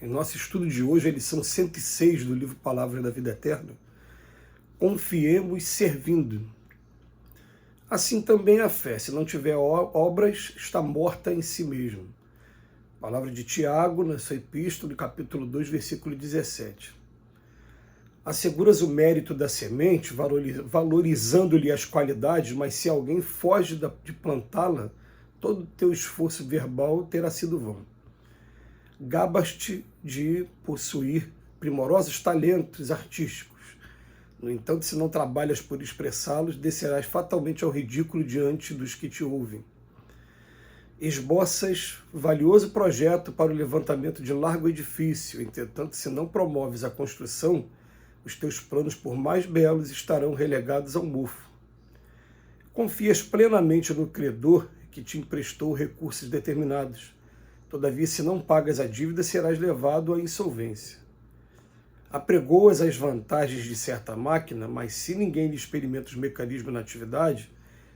Em nosso estudo de hoje, a lição 106 do livro Palavras da Vida Eterna, confiemos servindo. Assim também a fé, se não tiver obras, está morta em si mesma. Palavra de Tiago, na sua epístola, capítulo 2, versículo 17. Asseguras o mérito da semente, valorizando-lhe as qualidades, mas se alguém foge de plantá-la, todo o teu esforço verbal terá sido vão. Gabas-te de possuir primorosos talentos artísticos. No entanto, se não trabalhas por expressá-los, descerás fatalmente ao ridículo diante dos que te ouvem. Esboças valioso projeto para o levantamento de largo edifício, entretanto, se não promoves a construção, os teus planos, por mais belos, estarão relegados ao mofo. Confias plenamente no credor que te emprestou recursos determinados. Todavia, se não pagas a dívida, serás levado à insolvência. Apregoas as vantagens de certa máquina, mas se ninguém lhe experimenta os mecanismos na atividade,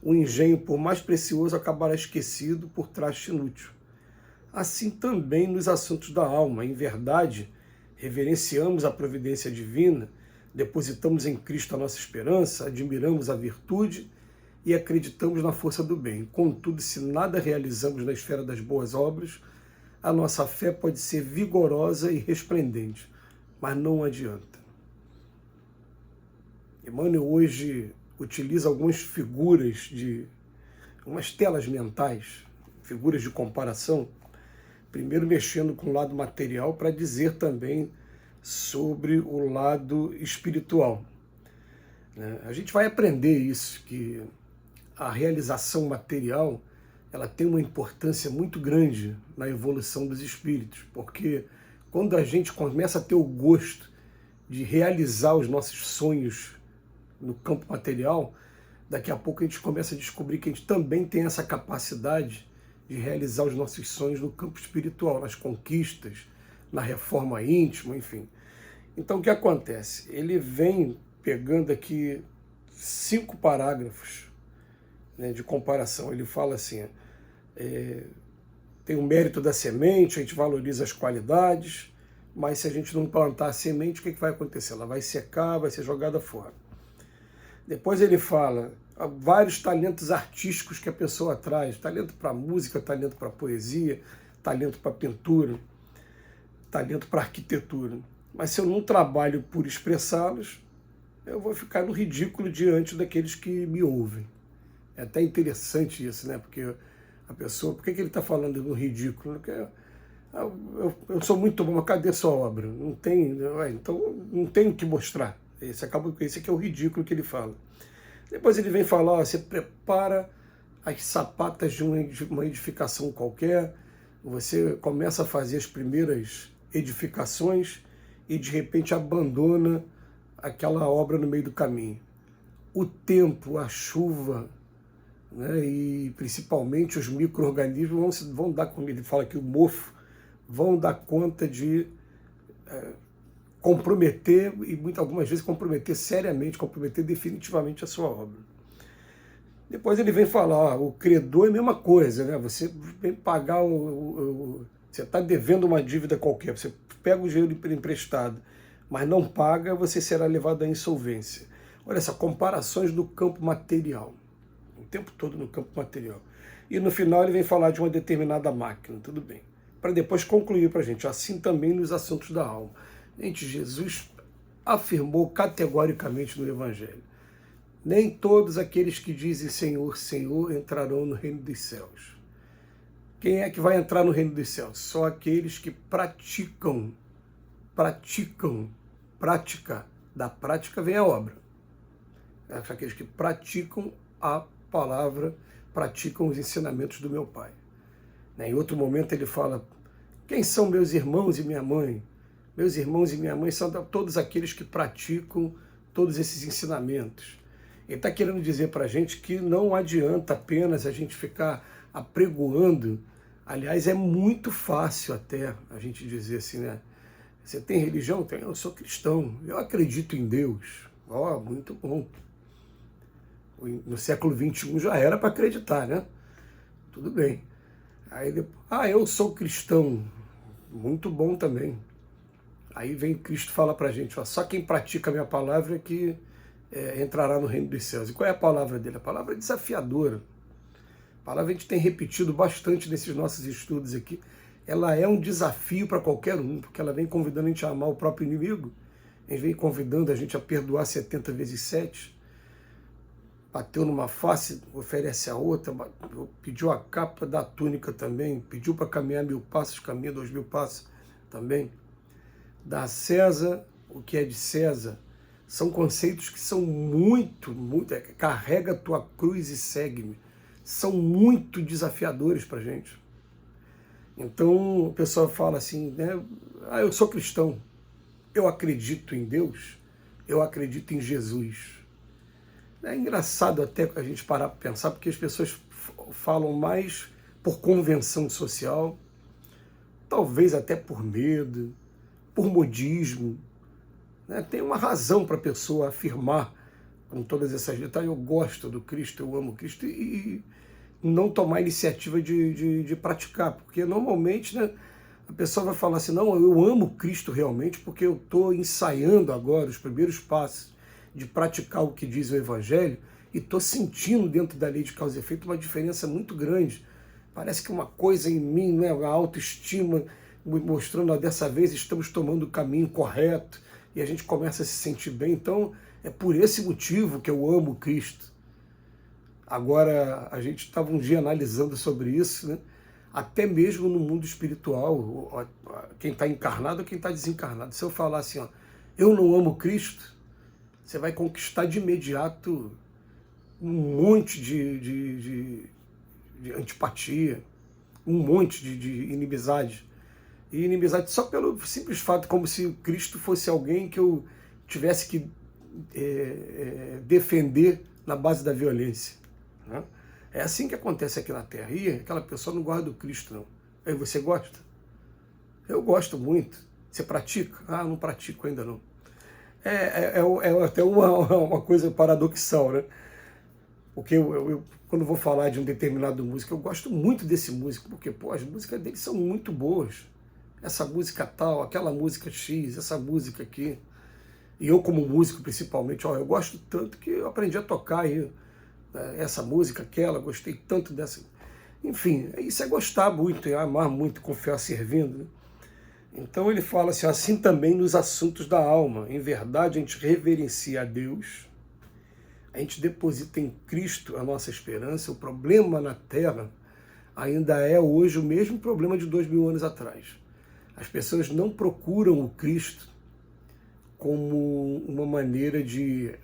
o engenho, por mais precioso, acabará esquecido por traste inútil. Assim também nos assuntos da alma. Em verdade, reverenciamos a providência divina, depositamos em Cristo a nossa esperança, admiramos a virtude e acreditamos na força do bem. Contudo, se nada realizamos na esfera das boas obras, a nossa fé pode ser vigorosa e resplendente, mas não adianta. Emmanuel hoje utiliza algumas figuras umas telas mentais, figuras de comparação, primeiro mexendo com o lado material para dizer também sobre o lado espiritual. A gente vai aprender isso, que a realização material ela tem uma importância muito grande na evolução dos espíritos, porque quando a gente começa a ter o gosto de realizar os nossos sonhos no campo material, daqui a pouco a gente começa a descobrir que a gente também tem essa capacidade de realizar os nossos sonhos no campo espiritual, nas conquistas, na reforma íntima, enfim. Então o que acontece? Ele vem pegando aqui 5 parágrafos, né, de comparação. Ele fala assim, tem o mérito da semente, a gente valoriza as qualidades, mas se a gente não plantar a semente, o que vai acontecer? Ela vai secar, vai ser jogada fora. Depois ele fala vários talentos artísticos que a pessoa traz, talento para música, talento para poesia, talento para pintura, talento para arquitetura. Mas se eu não trabalho por expressá-los, eu vou ficar no ridículo diante daqueles que me ouvem. É até interessante isso, né? Porque a pessoa, por que ele está falando no ridículo? Porque eu sou muito bom, mas cadê sua obra? Não tem, então não tem o que mostrar. Esse aqui é o ridículo que ele fala. Depois ele vem falar, você prepara as sapatas de uma edificação qualquer, você começa a fazer as primeiras edificações e de repente abandona aquela obra no meio do caminho. O tempo, a chuva, né, e principalmente os micro-organismos vão dar, como ele fala aqui, o mofo, vão dar conta de comprometer, e algumas vezes comprometer seriamente, comprometer definitivamente a sua obra. Depois ele vem falar, o credor é a mesma coisa, né? Você vem pagar, você está devendo uma dívida qualquer, você pega o dinheiro emprestado, mas não paga, você será levado à insolvência. Olha só, comparações do campo material, o tempo todo no campo material. E no final ele vem falar de uma determinada máquina, tudo bem. Para depois concluir para a gente, assim também nos assuntos da alma. Gente, Jesus afirmou categoricamente no Evangelho, nem todos aqueles que dizem Senhor, Senhor entrarão no reino dos céus. Quem é que vai entrar no reino dos céus? Só aqueles que praticam. Prática. Da prática vem a obra. São aqueles que praticam a palavra, praticam os ensinamentos do meu Pai. Em outro momento ele fala, quem são meus irmãos e minha mãe? Meus irmãos e minha mãe são todos aqueles que praticam todos esses ensinamentos. Ele está querendo dizer para a gente que não adianta apenas a gente ficar apregoando. Aliás, é muito fácil até a gente dizer assim, né? Você tem religião? Tem. Eu sou cristão, eu acredito em Deus. Muito bom. No século XXI já era para acreditar, né? Tudo bem. Aí depois, eu sou cristão. Muito bom também. Aí vem Cristo fala para a gente, ó, só quem pratica a minha palavra é que entrará no reino dos céus. E qual é a palavra dele? A palavra é desafiadora. A palavra a gente tem repetido bastante nesses nossos estudos aqui. Ela é um desafio para qualquer um, porque ela vem convidando a gente a amar o próprio inimigo, vem convidando a gente a perdoar 70 vezes 7, bateu numa face, oferece a outra, pediu a capa da túnica também, pediu para caminhar 1000 passos, caminha 2000 passos também. Dá a César o que é de César. São conceitos que são muito, carrega a tua cruz e segue-me. São muito desafiadores para a gente. Então, o pessoal fala assim, né? Ah, eu sou cristão, eu acredito em Deus, eu acredito em Jesus. É engraçado até a gente parar para pensar, porque as pessoas falam mais por convenção social, talvez até por medo, por modismo. Né? Tem uma razão para a pessoa afirmar com todas essas letras, eu gosto do Cristo, eu amo Cristo, e não tomar iniciativa de praticar, porque normalmente, né, a pessoa vai falar assim, não, eu amo Cristo realmente porque eu estou ensaiando agora os primeiros passos de praticar o que diz o Evangelho e estou sentindo dentro da lei de causa e efeito uma diferença muito grande. Parece que uma coisa em mim, né, a autoestima, mostrando, dessa vez estamos tomando o caminho correto e a gente começa a se sentir bem. Então, é por esse motivo que eu amo Cristo. Agora, a gente estava um dia analisando sobre isso, né? Até mesmo no mundo espiritual, quem está encarnado ou quem está desencarnado. Se eu falar assim, ó, eu não amo Cristo, você vai conquistar de imediato um monte de antipatia, um monte de inimizade. E inimizade só pelo simples fato, como se Cristo fosse alguém que eu tivesse que defender na base da violência. Né? É assim que acontece aqui na Terra. E aquela pessoa não gosta do Cristo, não. Aí você gosta? Eu gosto muito. Você pratica? Ah, não pratico ainda não. É até uma coisa paradoxal, né? Porque eu quando vou falar de um determinado músico, eu gosto muito desse músico, porque pô, as músicas dele são muito boas. Essa música tal, aquela música X, essa música aqui. E eu como músico principalmente, ó, eu gosto tanto que eu aprendi a tocar aí. Essa música, aquela, gostei tanto dessa. Enfim, isso é gostar muito, é amar muito, confiar servindo. Né? Então ele fala assim também nos assuntos da alma. Em verdade, a gente reverencia a Deus, a gente deposita em Cristo a nossa esperança. O problema na Terra ainda é hoje o mesmo problema de 2000 anos atrás. As pessoas não procuram o Cristo como uma maneira de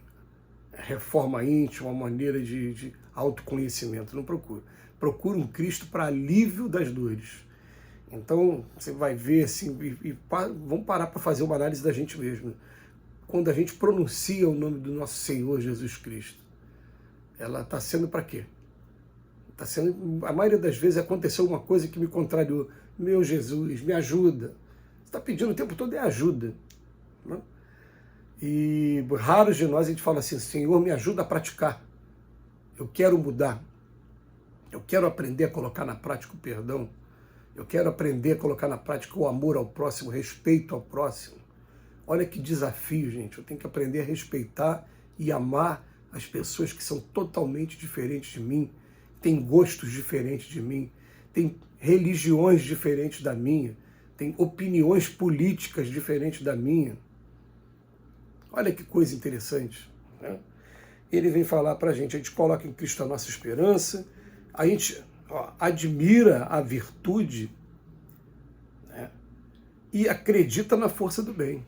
reforma íntima, uma maneira de autoconhecimento. Não procura. Procura um Cristo para alívio das dores. Então, você vai ver assim, vamos parar para fazer uma análise da gente mesmo. Quando a gente pronuncia o nome do nosso Senhor Jesus Cristo, ela está sendo para quê? Está sendo, a maioria das vezes aconteceu uma coisa que me contrariou. Meu Jesus, me ajuda. Você está pedindo o tempo todo é ajuda. Né? E raros de nós a gente fala assim, Senhor, me ajuda a praticar. Eu quero mudar. Eu quero aprender a colocar na prática o perdão. Eu quero aprender a colocar na prática o amor ao próximo, o respeito ao próximo. Olha que desafio, gente. Eu tenho que aprender a respeitar e amar as pessoas que são totalmente diferentes de mim, têm gostos diferentes de mim, têm religiões diferentes da minha, têm opiniões políticas diferentes da minha. Olha que coisa interessante. Né? Ele vem falar para a gente coloca em Cristo a nossa esperança, a gente admira a virtude, né? E acredita na força do bem.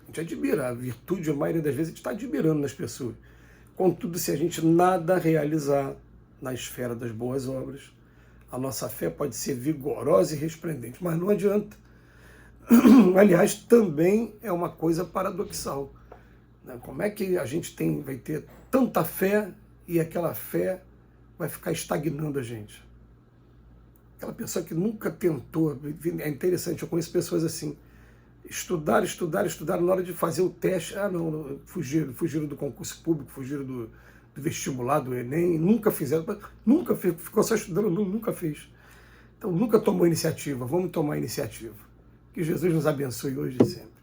A gente admira a virtude, a maioria das vezes a gente está admirando nas pessoas. Contudo, se a gente nada realizar na esfera das boas obras, a nossa fé pode ser vigorosa e resplendente, mas não adianta. Aliás, também é uma coisa paradoxal. Como é que a gente vai ter tanta fé e aquela fé vai ficar estagnando a gente? Aquela pessoa que nunca tentou, é interessante, eu conheço pessoas assim, estudaram, na hora de fazer o teste, não, fugiram do concurso público, fugiram do vestibular, do Enem, nunca fizeram, ficou só estudando, nunca fez. Então nunca tomou iniciativa, vamos tomar iniciativa. Que Jesus nos abençoe hoje e sempre.